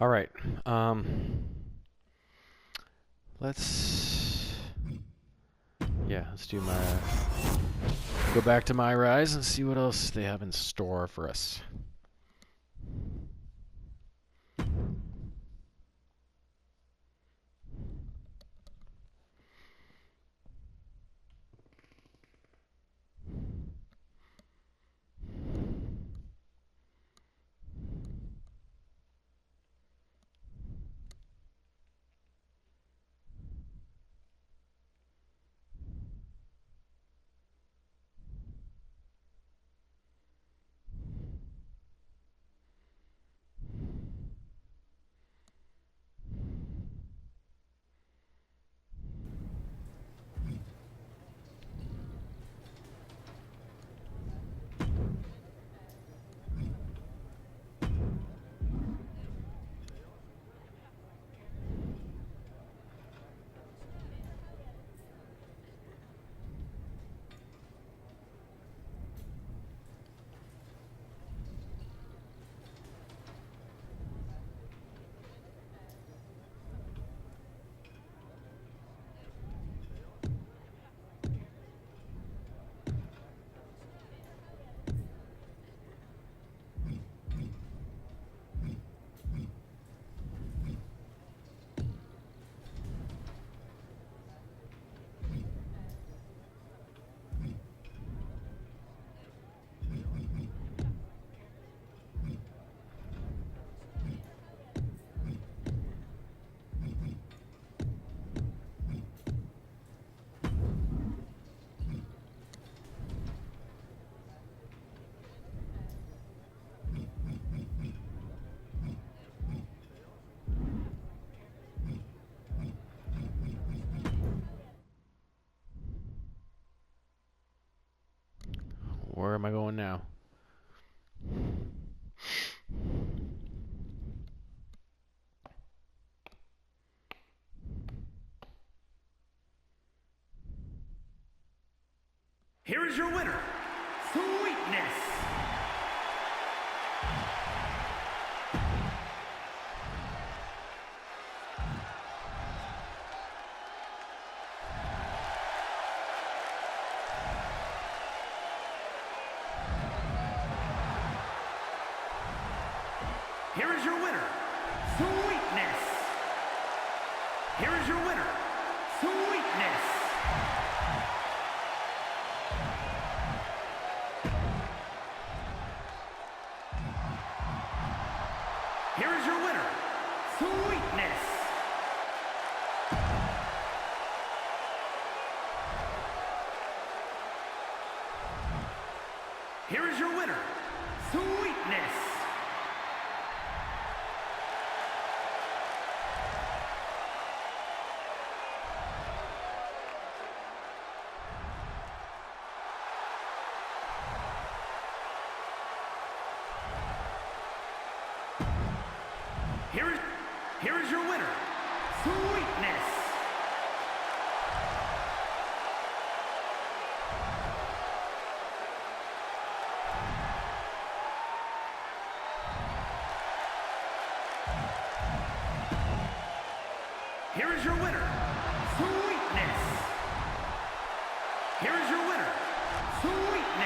All right. Let's let's do my go back to MyRise and see what else they have in store for us. Where am I going now? Here is your winner, Sweetness. Here is your winner, Sweetness. Here is your winner, Sweetness. Here is your winner, Sweetness. Here is your winner, Sweetness. Here is your winner, Sweetness. Here is your winner, Sweetness. Here is your winner, Sweetness.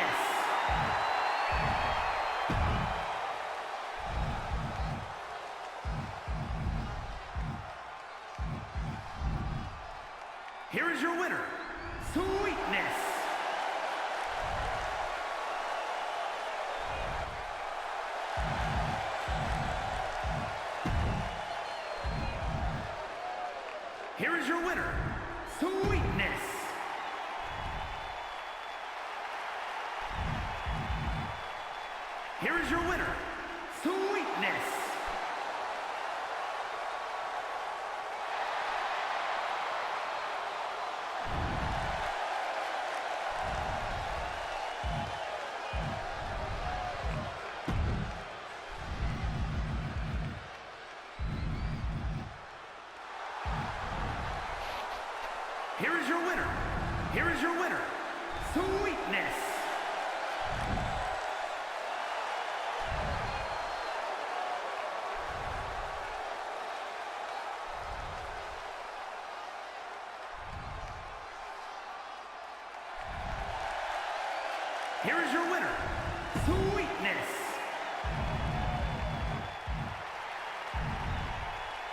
Here is your winner, Sweetness. Here is your winner, Sweetness. Here is your winner, Sweetness. Here is your winner. Here is your winner, Sweetness. Here is your winner, Sweetness.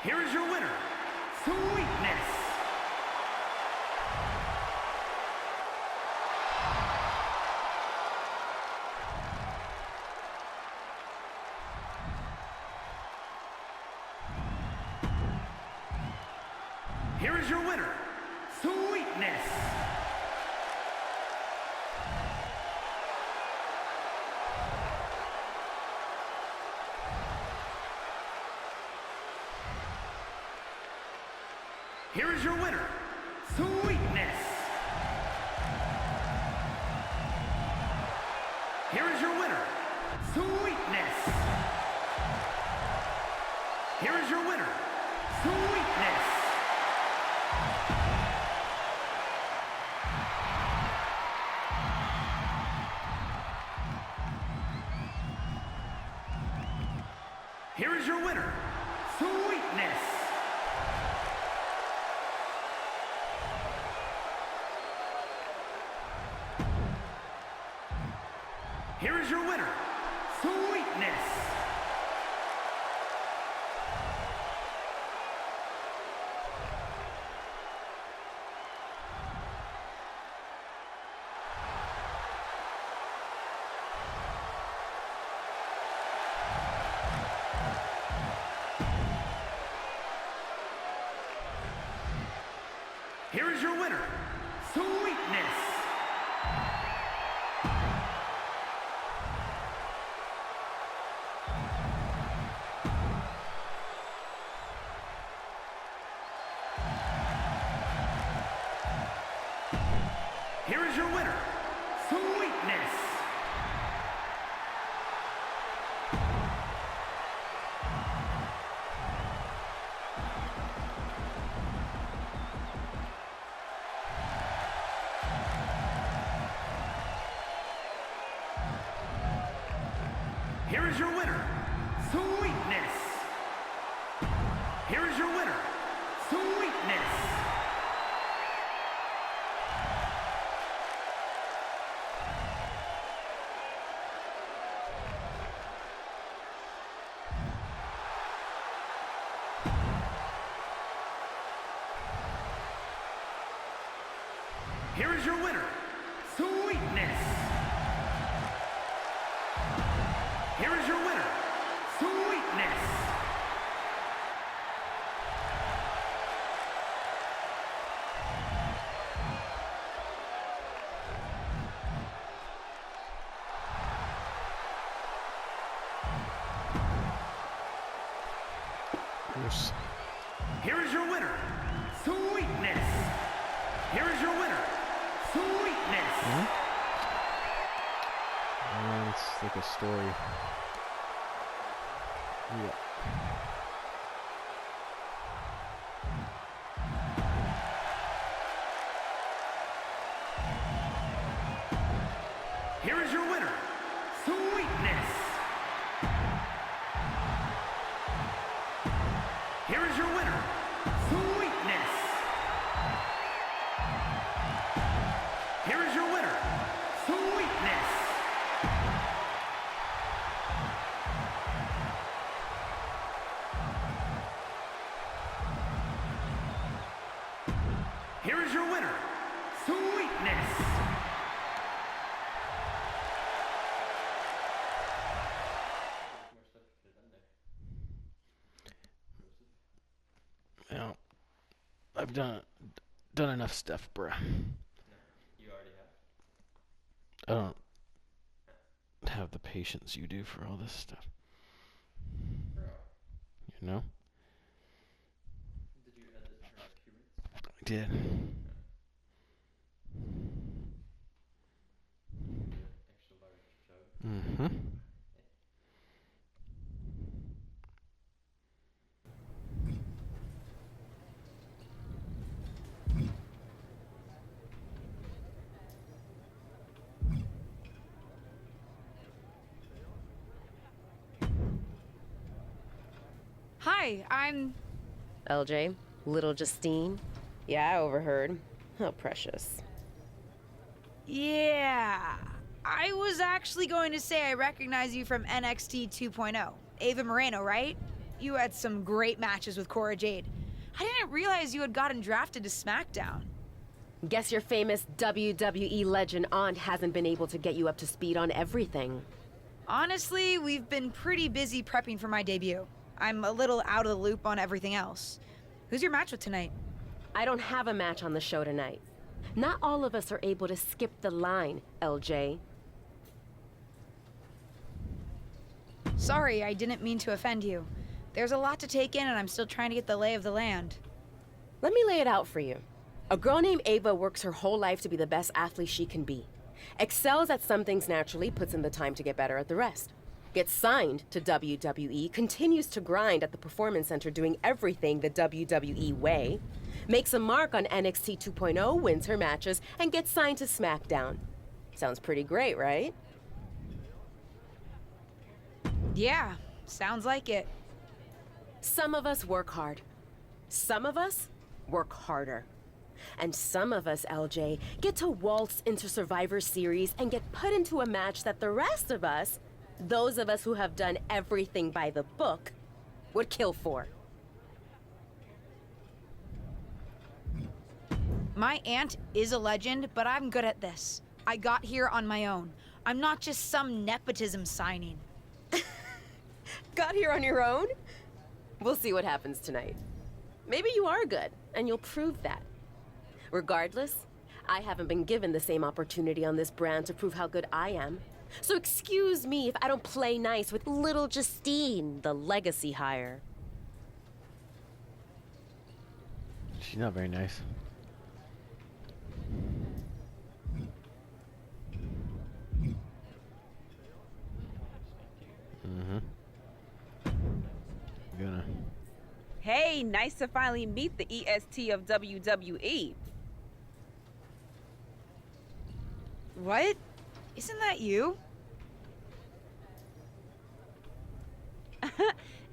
Here is your winner, Sweetness. Here is your winner, Sweetness. Here is your winner, Sweetness. Here is your winner, Sweetness. Here is your winner, Sweetness. Here is your winner, Sweetness. Here is your winner, Sweetness. Here is your winner, Sweetness. Here is your winner, Sweetness. Here is your winner, Sweetness. Here is your winner, Sweetness. Here is your winner, Sweetness. Here is your winner, Sweetness. Yes. Here is your winner, Sweetness. Here is your winner, Sweetness. It's like a story. Yeah. Here is your winner, Sweetness. Here is your winner, Sweetness. Here is your winner, Sweetness. Here is your winner, Sweetness. Well, I've done enough stuff, bruh. You already have. I don't have the patience you do for all this stuff. Bro, You know? did you edit her appearance? I did. Extra large jug. Mm-hmm. Hi, I'm... LJ, little Justine. Yeah, I overheard. How precious. Yeah. I was actually going to say I recognize you from NXT 2.0. Ava Moreno, right? You had some great matches with Cora Jade. I didn't realize you had gotten drafted to SmackDown. Guess your famous WWE legend aunt hasn't been able to get you up to speed on everything. Honestly, we've been pretty busy prepping for my debut. I'm a little out of the loop on everything else. Who's your match with tonight? I don't have a match on the show tonight. Not all of us are able to skip the line, LJ. Sorry, I didn't mean to offend you. There's a lot to take in and I'm still trying to get the lay of the land. Let me lay it out for you. A girl named Ava works her whole life to be the best athlete she can be. Excels at some things naturally, puts in the time to get better at the rest. Gets signed to WWE, continues to grind at the Performance Center doing everything the WWE way. Makes a mark on NXT 2.0, wins her matches, and gets signed to SmackDown. Sounds pretty great, right? Yeah, sounds like it. Some of us work hard. Some of us work harder. And some of us, LJ, get to waltz into Survivor Series and get put into a match that the rest of us, those of us who have done everything by the book, would kill for. My aunt is a legend, but I'm good at this. I got here on my own. I'm not just some nepotism signing. Got here on your own? We'll see what happens tonight. Maybe you are good, and you'll prove that. Regardless, I haven't been given the same opportunity on this brand to prove how good I am. So excuse me if I don't play nice with little Justine, the legacy hire. She's not very nice. Mm-hmm. Gonna. Hey, nice to finally meet the EST of WWE. What? Isn't that you?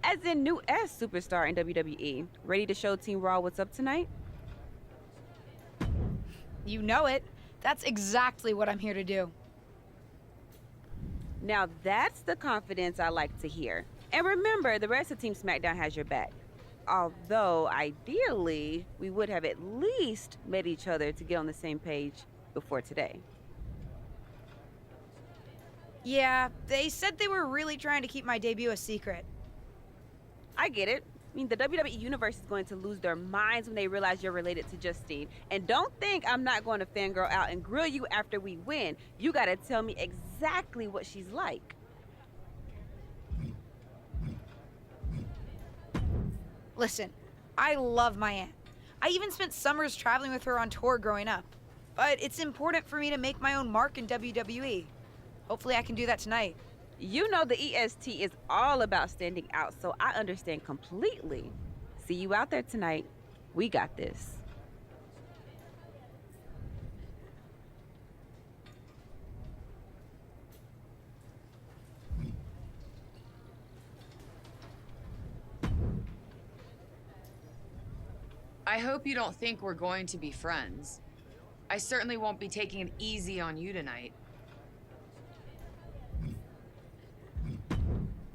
As in new S superstar in WWE. Ready to show Team Raw what's up tonight? You know it. That's exactly what I'm here to do. Now that's the confidence I like to hear. And remember, the rest of Team SmackDown has your back. Although, ideally, we would have at least met each other to get on the same page before today. Yeah, they said they were really trying to keep my debut a secret. I get it. I mean, the WWE Universe is going to lose their minds when they realize you're related to Justine. And don't think I'm not going to fangirl out and grill you after we win. You gotta tell me exactly what she's like. Listen, I love my aunt. I even spent summers traveling with her on tour growing up. But it's important for me to make my own mark in WWE. Hopefully I can do that tonight. You know the EST is all about standing out, so I understand completely. See you out there tonight. We got this. I hope you don't think we're going to be friends. I certainly won't be taking it easy on you tonight.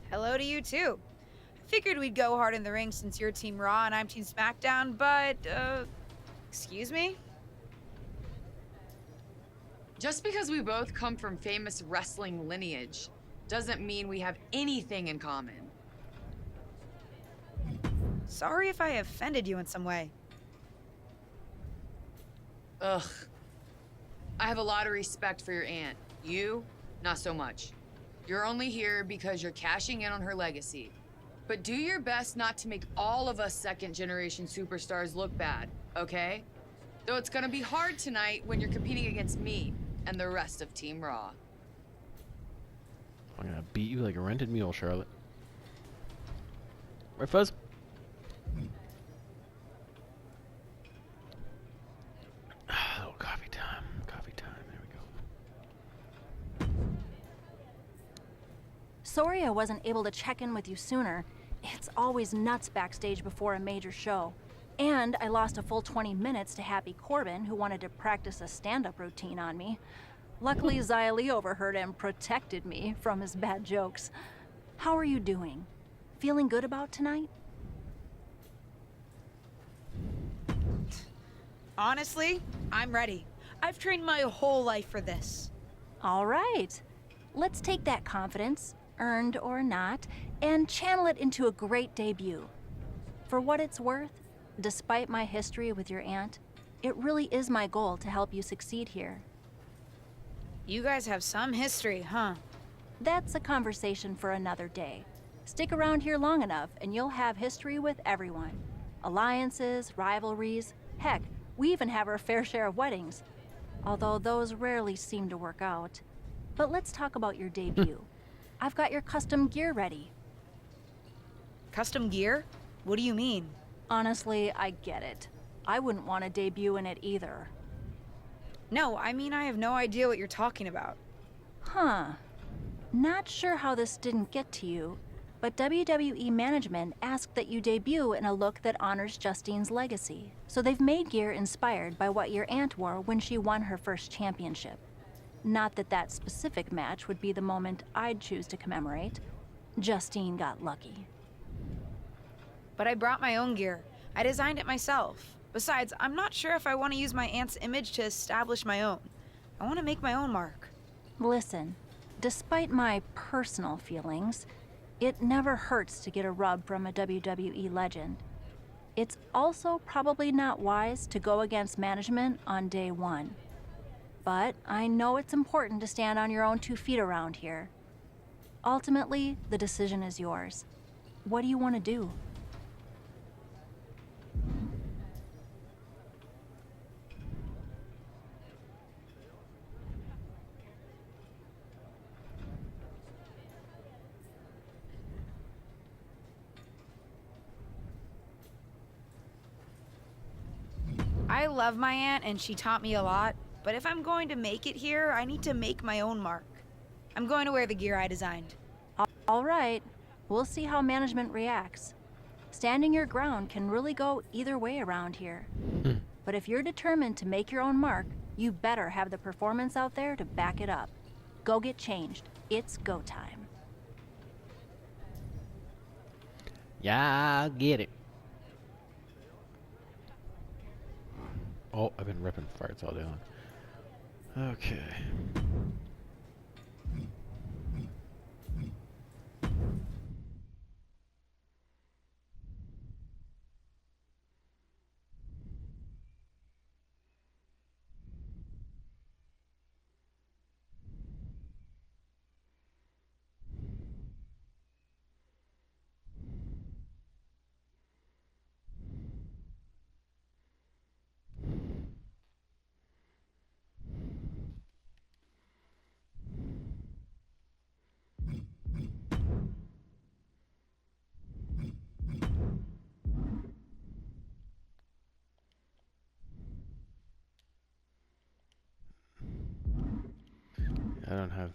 Hello to you too. I figured we'd go hard in the ring since you're Team Raw and I'm Team SmackDown, but, excuse me? Just because we both come from famous wrestling lineage doesn't mean we have anything in common. Sorry if I offended you in some way. Ugh. I have a lot of respect for your aunt. You, not so much. You're only here because you're cashing in on her legacy. But do your best not to make all of us second-generation superstars look bad, okay? Though it's gonna be hard tonight when you're competing against me and the rest of Team Raw. I'm gonna beat you like a rented mule, Charlotte. Right, Fuzz? Oh, coffee time. Coffee time. There we go. Sorry I wasn't able to check in with you sooner. It's always nuts backstage before a major show. And I lost a full 20 minutes to Happy Corbin, who wanted to practice a stand-up routine on me. Luckily, Xia Li overheard and protected me from his bad jokes. How are you doing? Feeling good about tonight? Honestly, I'm ready. I've trained my whole life for this. All right. Let's take that confidence, earned or not, and channel it into a great debut. For what it's worth, despite my history with your aunt, it really is my goal to help you succeed here. You guys have some history, huh? That's a conversation for another day. Stick around here long enough and you'll have history with everyone. Alliances, rivalries, heck, we even have our fair share of weddings. Although those rarely seem to work out. But let's talk about your debut. I've got your custom gear ready. Custom gear? What do you mean? Honestly, I get it. I wouldn't want to debut in it either. No, I mean I have no idea what you're talking about. Huh. Not sure how this didn't get to you, but WWE management asked that you debut in a look that honors Justine's legacy. So they've made gear inspired by what your aunt wore when she won her first championship. Not that that specific match would be the moment I'd choose to commemorate. Justine got lucky. But I brought my own gear. I designed it myself. Besides, I'm not sure if I want to use my aunt's image to establish my own. I want to make my own mark. Listen, despite my personal feelings, it never hurts to get a rub from a WWE legend. It's also probably not wise to go against management on day one. But I know it's important to stand on your own 2 feet around here. Ultimately, the decision is yours. What do you want to do? I love my aunt and she taught me a lot, but if I'm going to make it here, I need to make my own mark. I'm going to wear the gear I designed. All right, we'll see how management reacts. Standing your ground can really go either way around here. But if you're determined to make your own mark, you better have the performance out there to back it up. Go get changed. It's go time. Yeah, I get it. Oh, I've been ripping farts all day long. Okay. I don't have...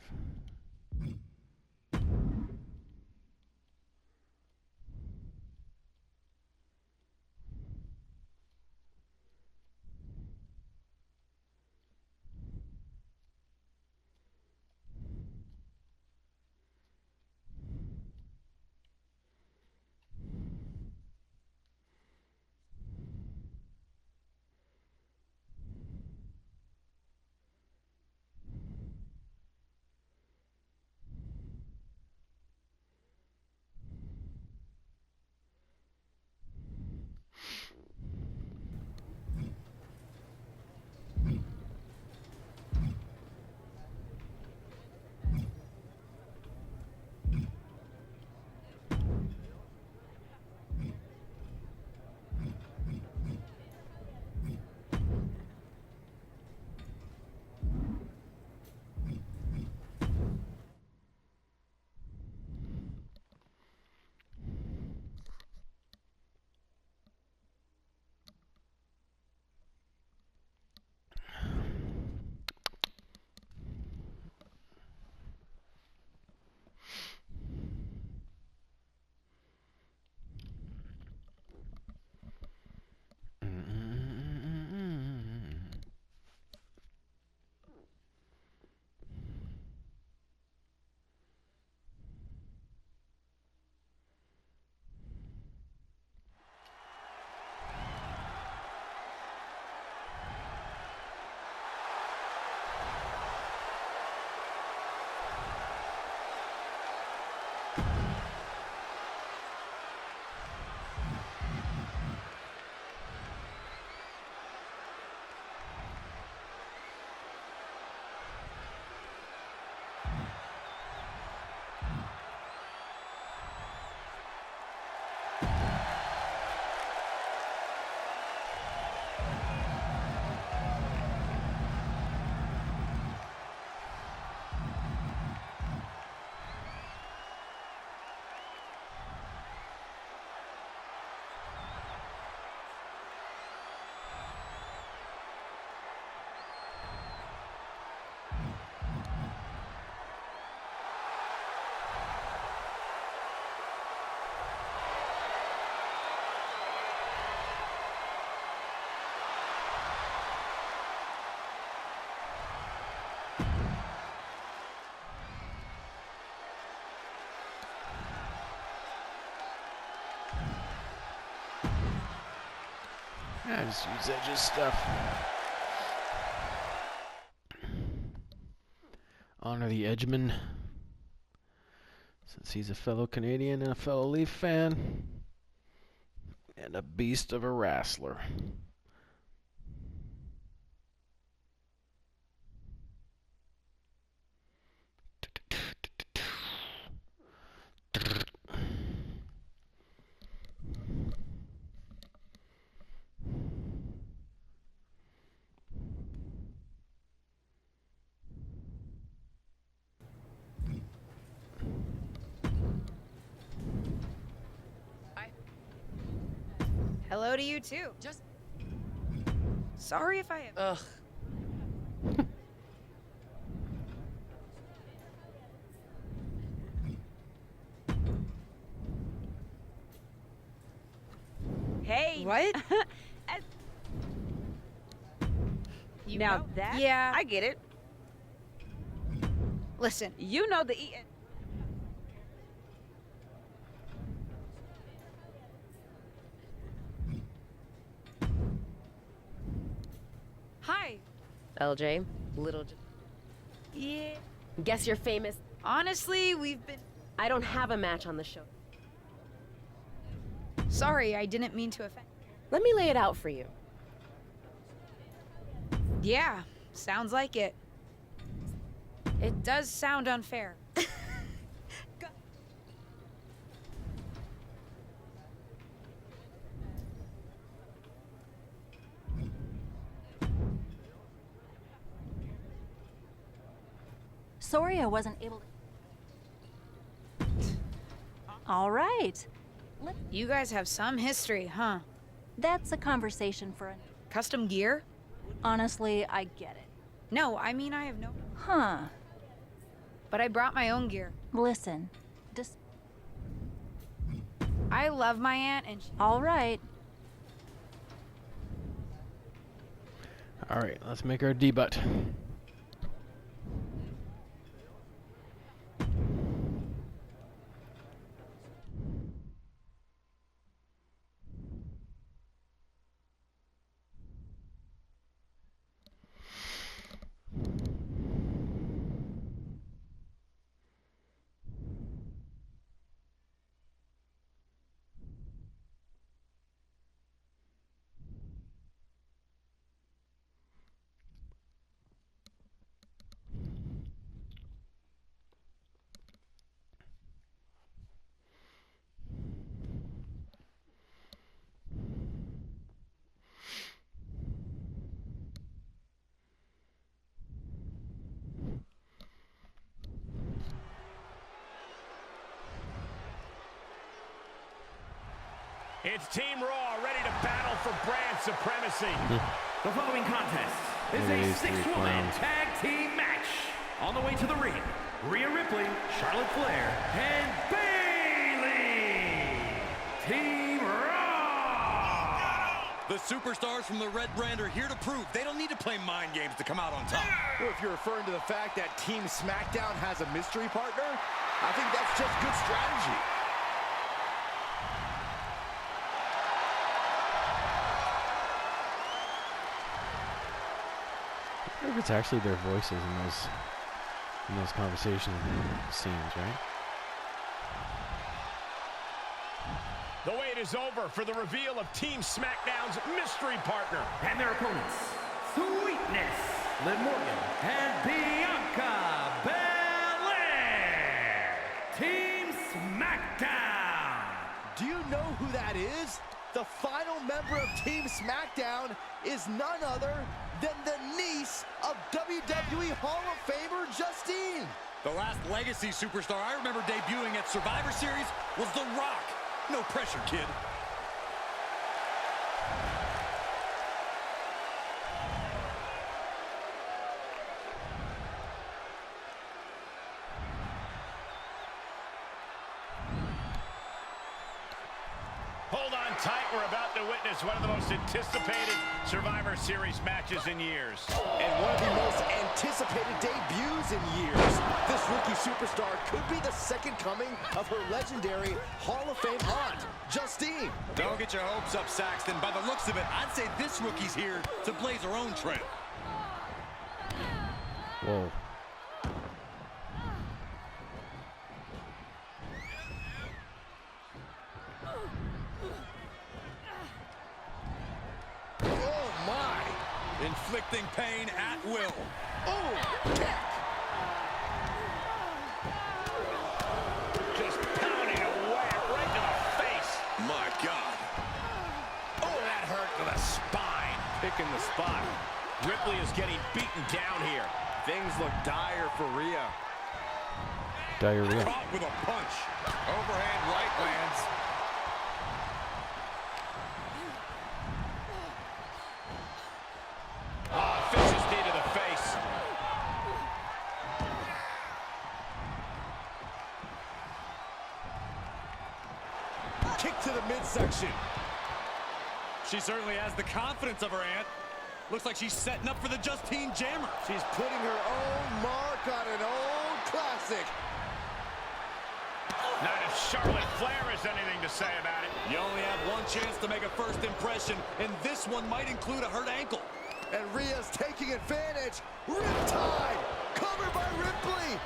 Yeah, just use Edge's stuff. Honor the Edgeman, since he's a fellow Canadian and a fellow Leaf fan, and a beast of a wrestler. Hello to you too. Just Sorry if I have. Ugh. Hey. What? As- You now know? that Yeah. I get it. Listen, You know the E. hi. LJ, little. Yeah. Guess you're famous. Honestly, we've been. I don't have a match on the show. Sorry, I didn't mean to offend. Let me lay it out for you. Yeah, sounds like it. It does sound unfair. Sorry I wasn't able to. All right. You guys have some history, huh? That's a conversation for a. Custom gear? Honestly, I get it. No, I mean I have no. Huh. But I brought my own gear. Listen. I love my aunt and she. All right. All right, let's make our debut. It's Team Raw ready to battle for brand supremacy. The following contest is There a is three six-woman clowns. tag team match. On the way to the ring, Rhea Ripley, Charlotte Flair, and Bayley. Team Raw. The superstars from the Red Brand are here to prove they don't need to play mind games to come out on top. Well, if you're referring to the fact that Team SmackDown has a mystery partner, I think that's just good strategy. I wonder if it's actually their voices in those conversation scenes, right? The wait is over for the reveal of Team SmackDown's mystery partner. And their opponents, Sweetness, Liv Morgan, and Bianca Belair. Team SmackDown. Do you know who that is? The final member of Team SmackDown is none other than the niece of WWE Hall of Famer Justine. The last legacy superstar I remember debuting at Survivor Series was The Rock. No pressure, kid. Hold on tight. We're about to witness one of the most anticipated Survivor Series matches in years. And one of the most anticipated debuts in years. This rookie superstar could be the second coming of her legendary Hall of Fame aunt, Justine. team. Don't get your hopes up, Saxton. By the looks of it, I'd say this rookie's here to blaze her own trail. Whoa. Oh, my. Inflicting pain at will. Oh, kick. Just pounding away right to the face. My God. Oh, that hurt to the spine. Picking the spot. Ripley is getting beaten down here. Things look dire for Rhea. Diarrhea. Caught with a punch. Overhand right lands. Oh, vicious knee to the face. Kick to the midsection. She certainly has the confidence of her aunt. Looks like she's setting up for the Justine Jammer. She's putting her own mark on an old classic. Not if Charlotte Flair has anything to say about it. You only have one chance to make a first impression, and this one might include a hurt ankle. And Rhea's taking advantage. Riptide. Covered by Ripley.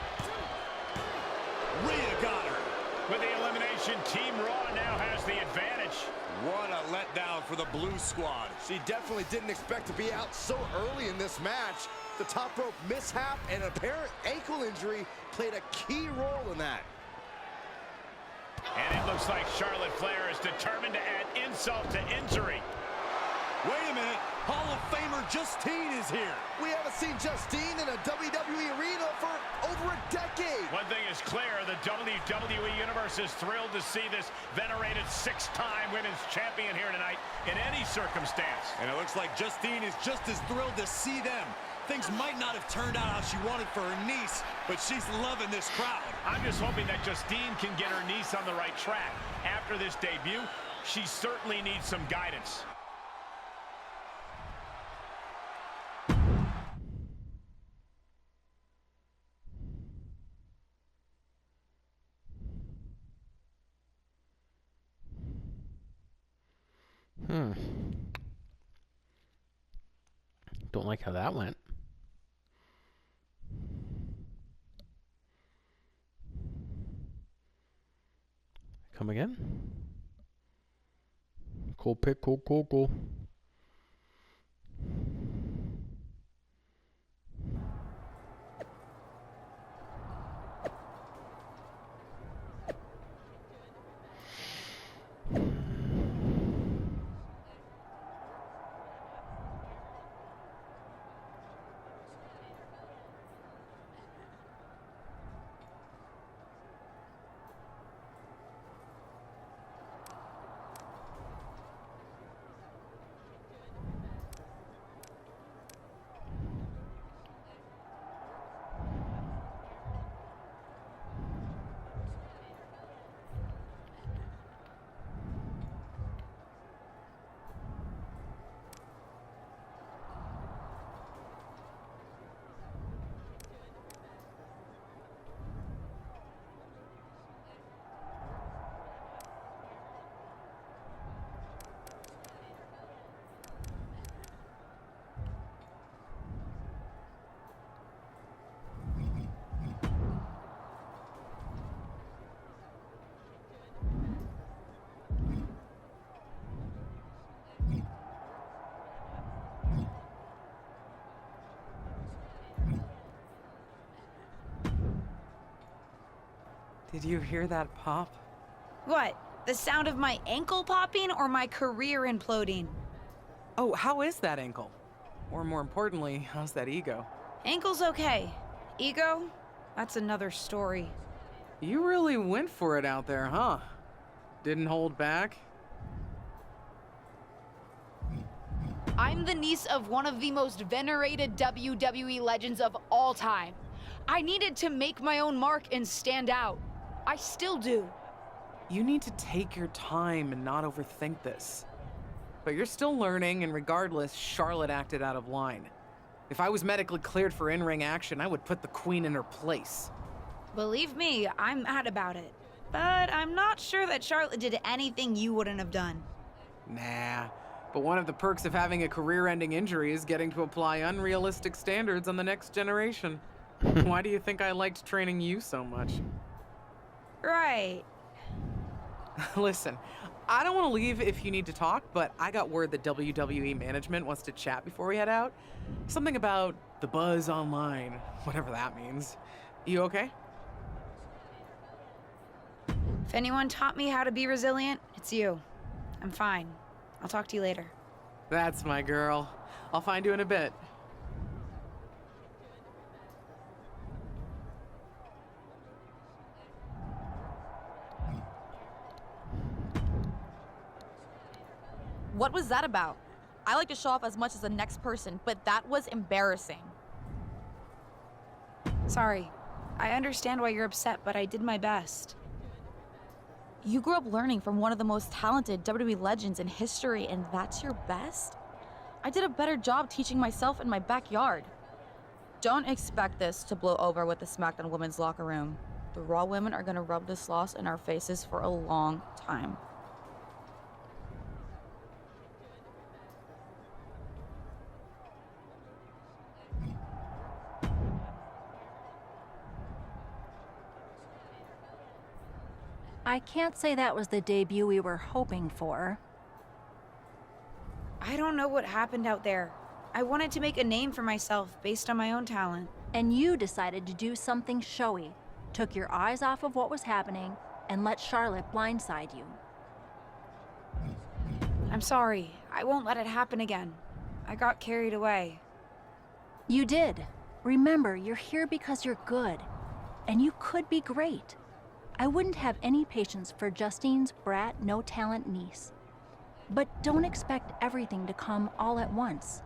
Rhea got her. With the elimination, Team Raw now has the advantage. What a letdown for the Blue Squad. She definitely didn't expect to be out so early in this match. The top rope mishap and apparent ankle injury played a key role in that. And it looks like Charlotte Flair is determined to add insult to injury. Wait a minute. Hall of Famer Justine is here. We haven't seen Justine in a WWE arena for over a decade. One thing is clear, the WWE Universe is thrilled to see this venerated six-time women's champion here tonight in any circumstance. And it looks like Justine is just as thrilled to see them. Things might not have turned out how she wanted for her niece, but she's loving this crowd. I'm just hoping that Justine can get her niece on the right track. After this debut, she certainly needs some guidance. Don't like how that went. Come again? Cool pick, cool. Did you hear that pop? What? The sound of my ankle popping or my career imploding? Oh, how is that ankle? Or more importantly, how's that ego? Ankle's okay. Ego? That's another story. You really went for it out there, huh? Didn't hold back? I'm the niece of one of the most venerated WWE legends of all time. I needed to make my own mark and stand out. I still do. You need to take your time and not overthink this. But you're still learning, and regardless, Charlotte acted out of line. If I was medically cleared for in-ring action, I would put the Queen in her place. Believe me, I'm mad about it. but I'm not sure that Charlotte did anything you wouldn't have done. Nah. But one of the perks of having a career-ending injury is getting to apply unrealistic standards on the next generation. Why do you think I liked training you so much? Right. Listen, I don't want to leave if you need to talk, but I got word that WWE management wants to chat before we head out. Something about the buzz online, whatever that means. You okay? If anyone taught me how to be resilient, it's you. I'm fine. I'll talk to you later. That's my girl. I'll find you in a bit. What was that about? I like to show off as much as the next person, but that was embarrassing. Sorry. I understand why you're upset, but I did my best. You grew up learning from one of the most talented WWE legends in history, and that's your best? I did a better job teaching myself in my backyard. Don't expect this to blow over with the SmackDown women's locker room. The Raw women are gonna rub this loss in our faces for a long time. I can't say that was the debut we were hoping for. I don't know what happened out there. I wanted to make a name for myself based on my own talent. And you decided to do something showy, took your eyes off of what was happening, and let Charlotte blindside you. I'm sorry. I won't let it happen again. I got carried away. You did. Remember, you're here because you're good. And you could be great. I wouldn't have any patience for Justine's brat, no-talent niece. But don't expect everything to come all at once.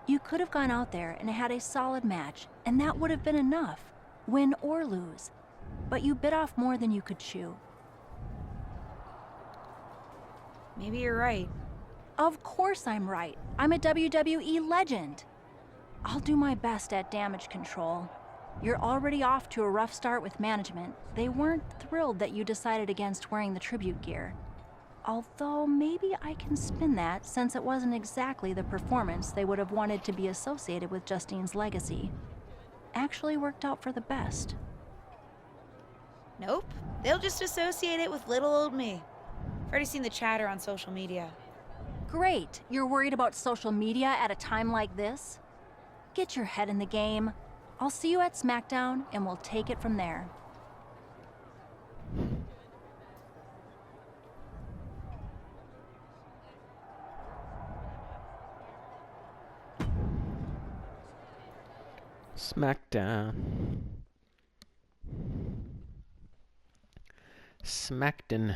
You could have gone out there and had a solid match, and that would have been enough, win or lose. But you bit off more than you could chew. Maybe you're right. Of course I'm right. I'm a WWE legend. I'll do my best at damage control. You're already off to a rough start with management. They weren't thrilled that you decided against wearing the tribute gear. Although maybe I can spin that, since it wasn't exactly the performance they would have wanted to be associated with Justine's legacy. Actually worked out for the best. Nope. They'll just associate it with little old me. I've already seen the chatter on social media. Great. You're worried about social media at a time like this? Get your head in the game. I'll see you at SmackDown, and we'll take it from there. SmackDown. Smackdown.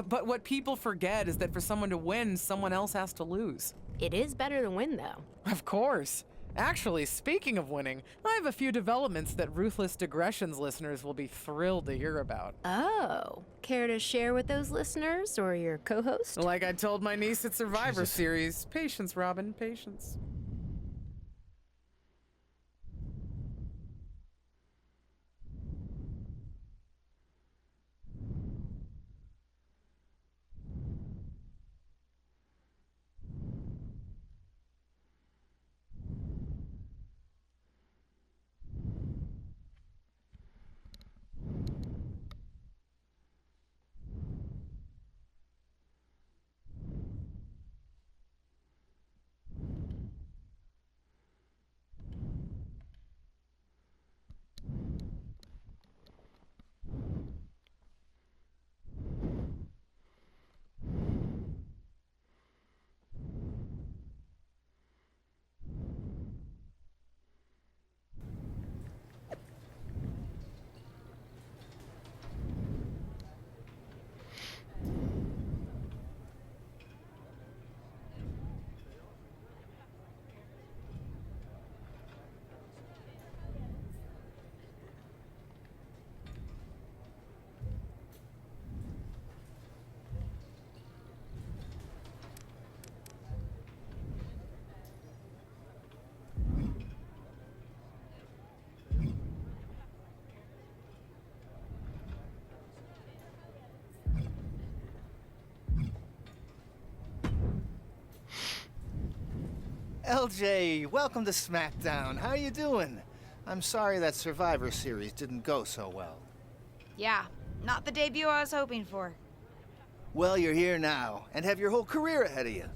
But what people forget is that for someone to win, someone else has to lose. It is better to win, though. Of course. Actually, speaking of winning, I have a few developments that Ruthless Digressions listeners will be thrilled to hear about. Oh, care to share with those listeners or your co-host? Like I told my niece at Survivor Jesus. Series, patience, Robin, patience. LJ, welcome to SmackDown. How you doing? I'm sorry that Survivor Series didn't go so well. Yeah, not the debut I was hoping for. Well, you're here now, and have your whole career ahead of you.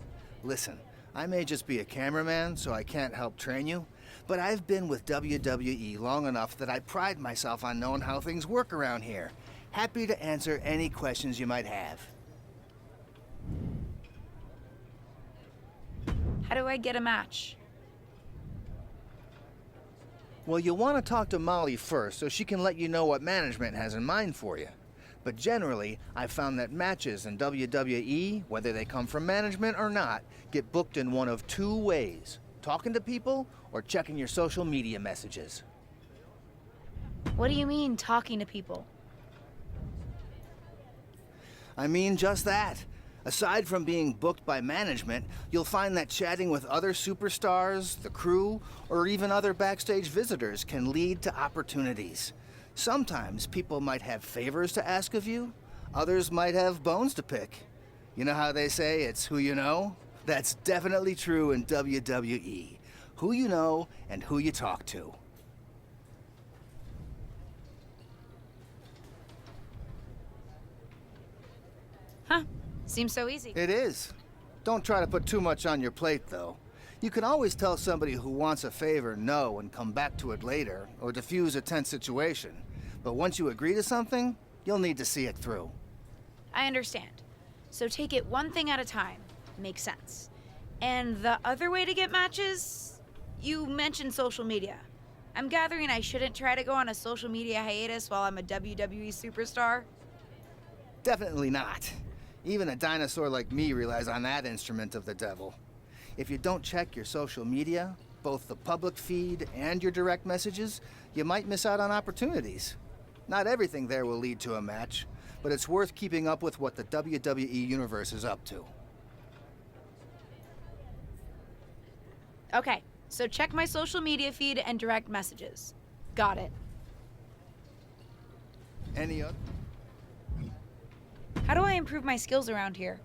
Listen, I may just be a cameraman, so I can't help train you, but I've been with WWE long enough that I pride myself on knowing how things work around here. Happy to answer any questions you might have. How do I get a match? Well, you'll want to talk to Molly first so she can let you know what management has in mind for you. But generally, I've found that matches in WWE, whether they come from management or not, get booked in one of two ways: talking to people or checking your social media messages. What do you mean, talking to people? I mean just that. Aside from being booked by management, you'll find that chatting with other superstars, the crew, or even other backstage visitors can lead to opportunities. Sometimes people might have favors to ask of you, others might have bones to pick. You know how they say it's who you know? That's definitely true in WWE. Who you know and who you talk to. Huh. Seems so easy. It is. Don't try to put too much on your plate, though. You can always tell somebody who wants a favor no and come back to it later, or diffuse a tense situation. But once you agree to something, you'll need to see it through. I understand. So take it one thing at a time. Makes sense. And the other way to get matches? You mentioned social media. I'm gathering I shouldn't try to go on a social media hiatus while I'm a WWE superstar? Definitely not. Even a dinosaur like me relies on that instrument of the devil. If you don't check your social media, both the public feed and your direct messages, you might miss out on opportunities. Not everything there will lead to a match, but it's worth keeping up with what the WWE Universe is up to. Okay, so check my social media feed and direct messages. Got it. Any other? How do I improve my skills around here?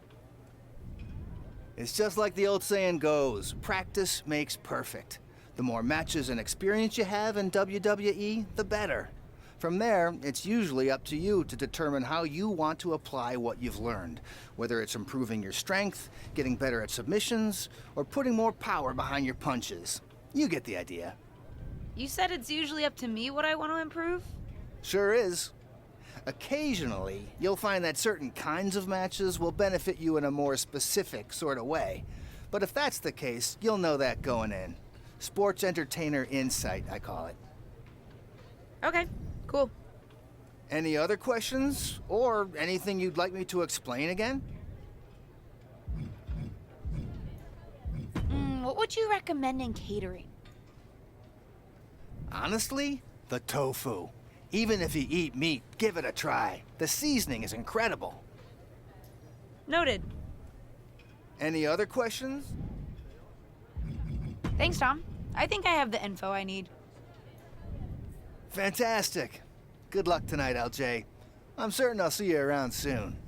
It's just like the old saying goes, practice makes perfect. The more matches and experience you have in WWE, the better. From there, it's usually up to you to determine how you want to apply what you've learned, whether it's improving your strength, getting better at submissions, or putting more power behind your punches. You get the idea. You said it's usually up to me what I want to improve? Sure is. Occasionally, you'll find that certain kinds of matches will benefit you in a more specific sort of way. But if that's the case, you'll know that going in. Sports entertainer insight, I call it. Okay, cool. Any other questions? Or anything you'd like me to explain again? What would you recommend in catering? Honestly, the tofu. Even if you eat meat, give it a try. The seasoning is incredible. Noted. Any other questions? Thanks, Tom. I think I have the info I need. Fantastic. Good luck tonight, LJ. I'm certain I'll see you around soon.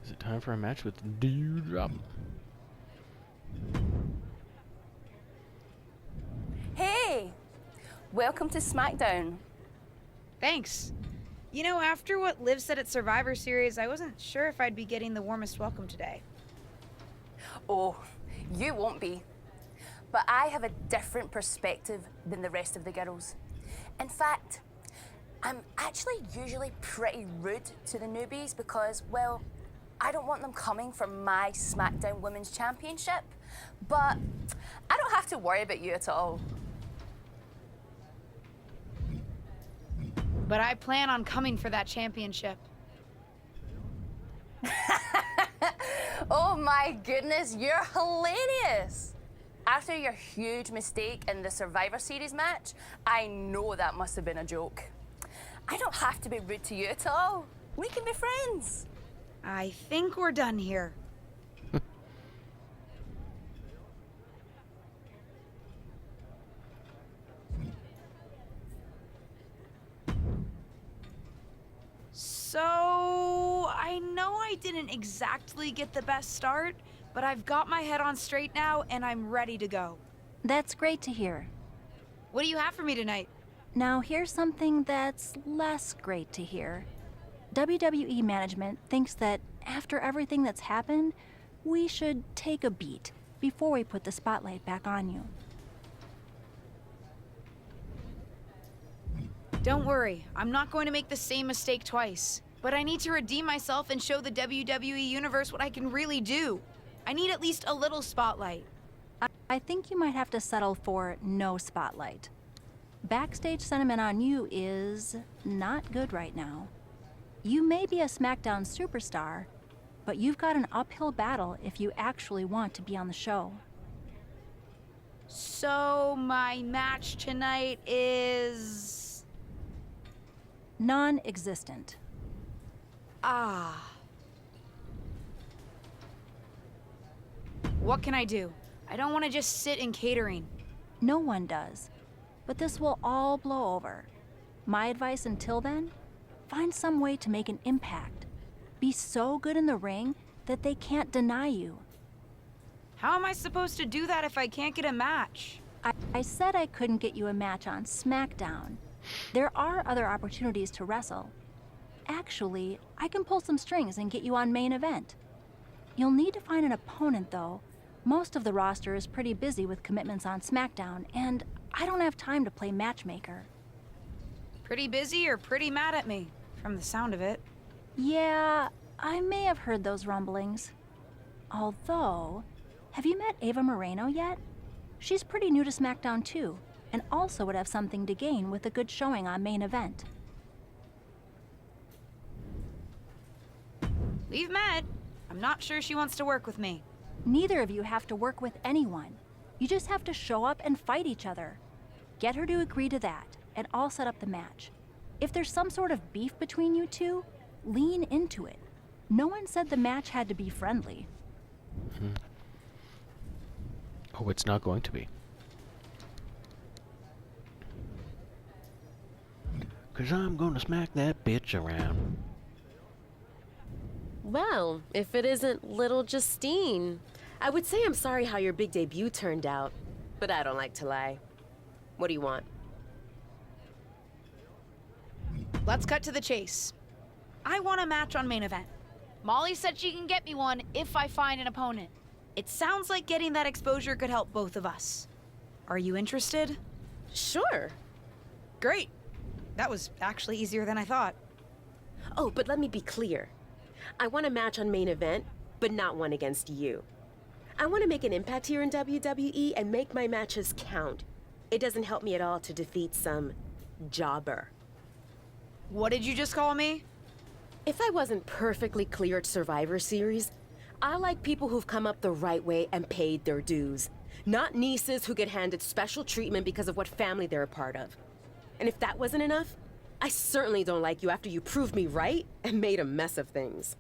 Is it time for a match with Dewdrop? Hey! Welcome to SmackDown. Thanks. You know, after what Liv said at Survivor Series, I wasn't sure if I'd be getting the warmest welcome today. Oh, you won't be. But I have a different perspective than the rest of the girls. In fact, I'm actually usually pretty rude to the newbies because, well, I don't want them coming for my SmackDown Women's Championship. But I don't have to worry about you at all. But I plan on coming for that championship. Oh my goodness, you're hilarious! After your huge mistake in the Survivor Series match, I know that must have been a joke. I don't have to be rude to you at all. We can be friends. I think we're done here. So, I I know I didn't exactly get the best start, but I've got my head on straight now and I'm ready to go. That's great to hear. What do you have for me tonight? Now, here's something that's less great to hear. WWE management thinks that after everything that's happened, we should take a beat before we put the spotlight back on you. Don't worry, I'm not going to make the same mistake twice. But I need to redeem myself and show the WWE Universe what I can really do. I need at least a little spotlight. I think you might have to settle for no spotlight. Backstage sentiment on you is not good right now. You may be a SmackDown superstar, but you've got an uphill battle if you actually want to be on the show. So my match tonight is... non-existent. Ah. What can I do? I don't want to just sit in catering. No one does. But this will all blow over. My advice until then, find some way to make an impact. Be so good in the ring that they can't deny you. How am I supposed to do that if I can't get a match? I said I couldn't get you a match on SmackDown. There are other opportunities to wrestle. Actually, I can pull some strings and get you on main event. You'll need to find an opponent, though. Most of the roster is pretty busy with commitments on SmackDown, and I don't have time to play matchmaker. Pretty busy or pretty mad at me, from the sound of it. Yeah, I may have heard those rumblings. Although, have you met Ava Moreno yet? She's pretty new to SmackDown too, and also would have something to gain with a good showing on main event. We've met. I'm not sure she wants to work with me. Neither of you have to work with anyone. You just have to show up and fight each other. Get her to agree to that, and I'll set up the match. If there's some sort of beef between you two, lean into it. No one said the match had to be friendly. Oh, it's not going to be. 'Cause I'm gonna smack that bitch around. Well, if it isn't little Justine. I would say I'm sorry how your big debut turned out, but I don't like to lie. What do you want? Let's cut to the chase. I want a match on main event. Molly said she can get me one if I find an opponent. It sounds like getting that exposure could help both of us. Are you interested? Sure. Great. That was actually easier than I thought. Oh, but let me be clear. I want a match on main event, but not one against you. I want to make an impact here in WWE and make my matches count. It doesn't help me at all to defeat some jobber. What did you just call me? If I wasn't perfectly clear at Survivor Series, I like people who've come up the right way and paid their dues. Not nieces who get handed special treatment because of what family they're a part of. And if that wasn't enough, I certainly don't like you after you proved me right and made a mess of things.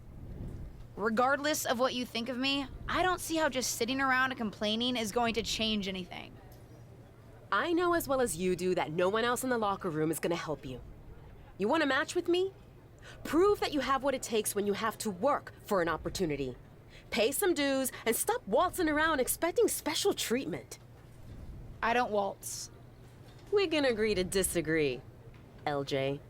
Regardless of what you think of me, I don't see how just sitting around and complaining is going to change anything. I know as well as you do that no one else in the locker room is going to help you. You want a match with me? Prove that you have what it takes when you have to work for an opportunity. Pay some dues and stop waltzing around expecting special treatment. I don't waltz. We can agree to disagree, LJ.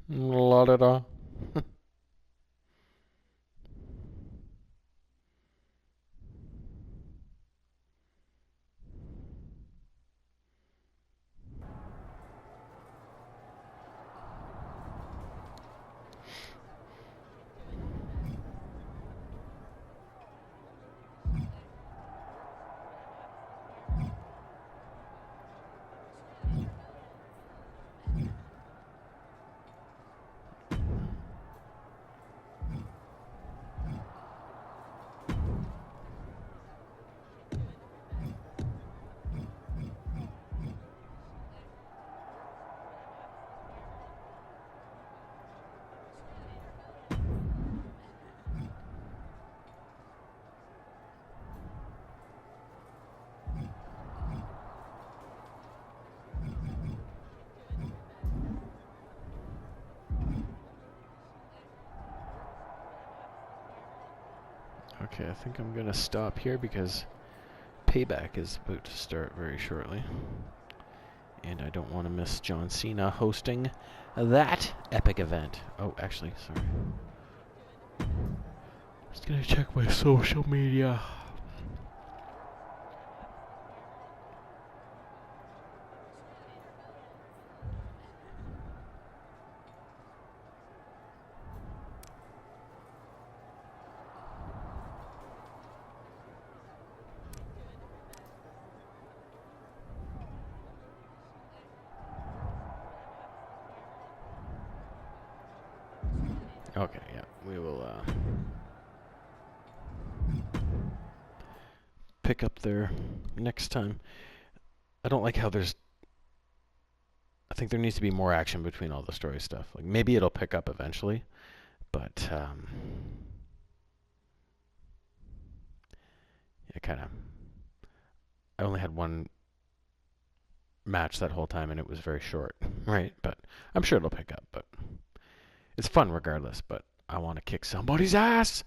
La da da. Okay, I think I'm gonna stop here because Payback is about to start very shortly. And I don't want to miss John Cena hosting that epic event. Oh, actually, sorry. Just gonna check my social media. Okay, yeah, we will pick up there next time. I don't like how I think there needs to be more action between all the story stuff. Like, maybe it'll pick up eventually, but I only had one match that whole time and it was very short, right? But I'm sure it'll pick up, but it's fun regardless, but I want to kick somebody's ass.